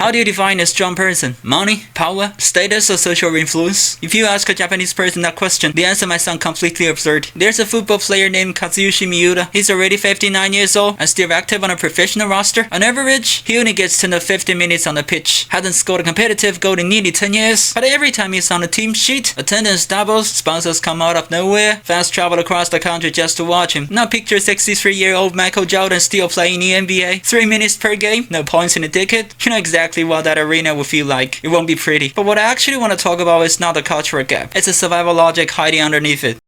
How do you define a strong person? Money, power, status, or social influence? If you ask a Japanese person that question, the answer might sound completely absurd. There's a football player named Kazuyoshi Miura. He's already 59 years old and still active on a professional roster. On average, he only gets 10 to 15 minutes on the pitch. Hasn't scored a competitive goal in nearly 10 years. But every time he's on the team sheet, attendance doubles, sponsors come out of nowhere, fans travel across the country just to watch him. Now picture 63-year-old Michael Jordan still playing in the NBA. 3 minutes per game, no points in a decade. You know exactly what that arena will feel like. It won't be pretty. But what I actually want to talk about is not the cultural gap. It's a survival logic hiding underneath it.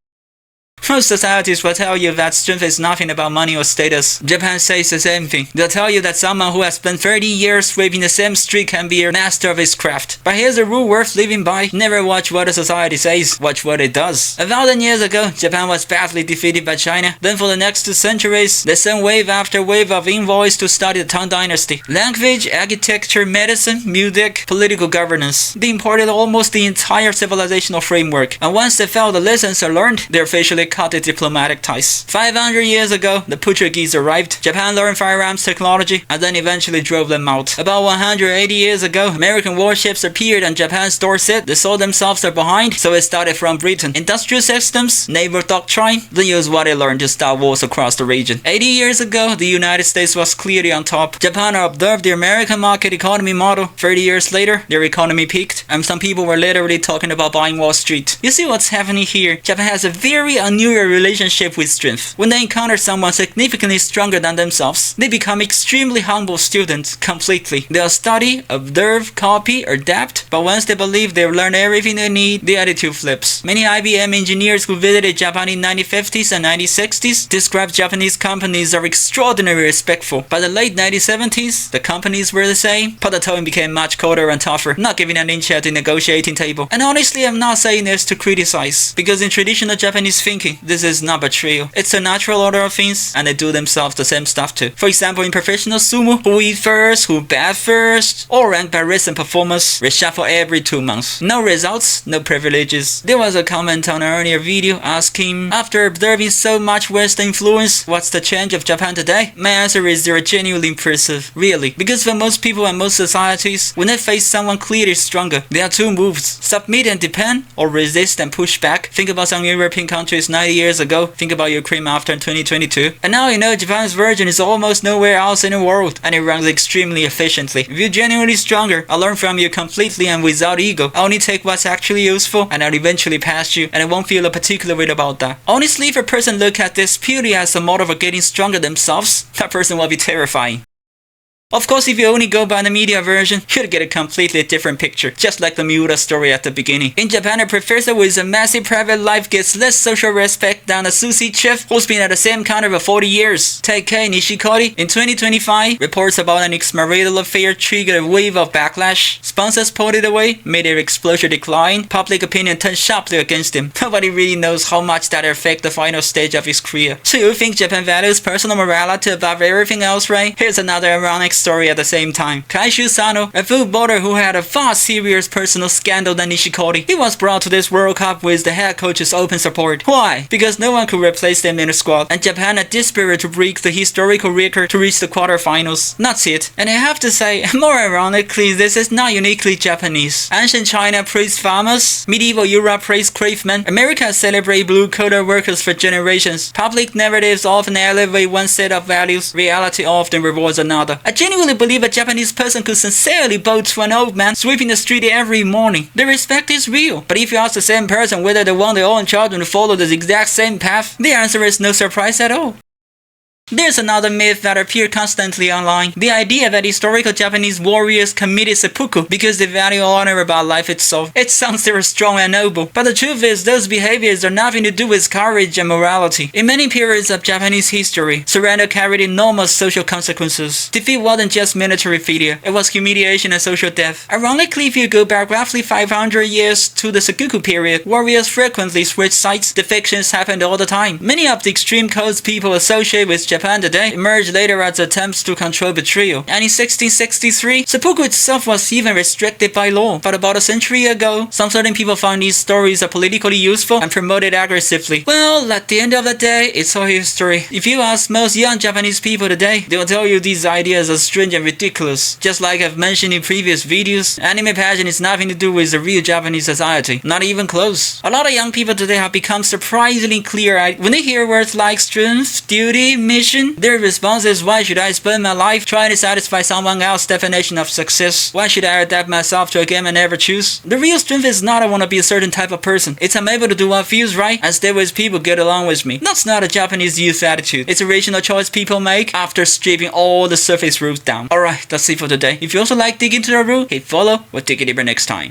Most societies will tell you that strength is nothing about money or status. Japan says the same thing. They'll tell you that someone who has spent 30 years sweeping the same street can be a master of his craft. But here's a rule worth living by. Never watch what a society says, watch what it does. 1,000 years ago, Japan was badly defeated by China. Then for the next 2 centuries, they sent wave after wave of envoys to study the Tang Dynasty. Language, architecture, medicine, music, political governance. They imported almost the entire civilizational framework. And once they felt the lessons are learned, they officially cut the diplomatic ties. 500 years ago, the Portuguese arrived. Japan learned firearms technology and then eventually drove them out. About 180 years ago, American warships appeared on Japan's doorstep. They saw themselves are behind, so it started from Britain. Industrial systems, naval doctrine, they used what they learned to start wars across the region. 80 years ago, the United States was clearly on top. Japan observed the American market economy model. 30 years later, their economy peaked, and some people were literally talking about buying Wall Street. You see what's happening here? Japan has a very unusual relationship with strength. When they encounter someone significantly stronger than themselves, they become extremely humble students completely. They'll study, observe, copy, adapt, but once they believe they've learned everything they need, the attitude flips. Many IBM engineers who visited Japan in 1950s and 1960s described Japanese companies as extraordinarily respectful. By the late 1970s, the companies were the same, but the tone became much colder and tougher, not giving an inch at the negotiating table. And honestly, I'm not saying this to criticize, because in traditional Japanese thinking, this is not betrayal. It's a natural order of things, and they do themselves the same stuff too. For example, in professional sumo, who eat first, who bat first, or ranked by recent performance, reshuffle every 2 months. No results, no privileges. There was a comment on an earlier video asking, after observing so much Western influence, what's the change of Japan today? My answer is they're genuinely impressive. Really. Because for most people and most societies, when they face someone clearly stronger, there are 2 moves. Submit and depend, or resist and push back. Think about some European countries 90 years ago. Think about Ukraine after 2022. And now you know Japan's version is almost nowhere else in the world, and it runs extremely efficiently. If you're genuinely stronger, I'll learn from you completely and without ego. I'll only take what's actually useful, and I'll eventually pass you, and I won't feel a particular way about that. Honestly, if a person look at this purely as a model for getting stronger themselves, that person will be terrifying. Of course, if you only go by the media version, you'll get a completely different picture, just like the Miura story at the beginning. In Japan, a professor with a massive private life gets less social respect than a sushi chef who's been at the same counter for 40 years. Taikei Nishikori, in 2025, reports about an extramarital affair triggered a wave of backlash. Sponsors pulled it away, made their exposure decline, public opinion turned sharply against him. Nobody really knows how much that affected the final stage of his career. So you think Japan values personal morality above everything else, right? Here's another ironic story at the same time. Kaishu Sano, a footballer who had a far serious personal scandal than Nishikori, he was brought to this World Cup with the head coach's open support. Why? Because no one could replace them in the squad, and Japan are desperate to break the historical record to reach the quarterfinals. That's it. And I have to say, more ironically, this is not uniquely Japanese. Ancient China praised farmers, medieval Europe praised craftsmen, America celebrates blue-collar workers for generations. Public narratives often elevate one set of values, reality often rewards another. I genuinely believe a Japanese person could sincerely bow to an old man sweeping the street every morning. The respect is real. But if you ask the same person whether they want their own children to follow the exact same path, the answer is no surprise at all. There's another myth that appears constantly online. The idea that historical Japanese warriors committed seppuku because they value honor above life itself. It sounds they were strong and noble, but the truth is those behaviors are nothing to do with courage and morality. In many periods of Japanese history, surrender carried enormous social consequences. Defeat wasn't just military failure, it was humiliation and social death. Ironically, if you go back roughly 500 years to the Sengoku period, warriors frequently switched sides. Defections happened all the time. Many of the extreme codes people associate with Japan Japan today emerged later as attempts to control betrayal. And in 1663, seppuku itself was even restricted by law. But about a century ago, some certain people found these stories are politically useful and promoted aggressively. Well, at the end of the day, it's all history. If you ask most young Japanese people today, they will tell you these ideas are strange and ridiculous. Just like I've mentioned in previous videos, anime pageant is nothing to do with the real Japanese society. Not even close. A lot of young people today have become surprisingly clear-eyed. When they hear words like strength, duty, mission, their response is, why should I spend my life trying to satisfy someone else's definition of success? Why should I adapt myself to a game I never choose? The real strength is not I want to be a certain type of person. It's I'm able to do what feels right and stay with people get along with me. That's not a Japanese youth attitude. It's a rational choice people make after stripping all the surface rules down. Alright, that's it for today. If you also like digging into the root, hit follow. We'll dig it deeper next time.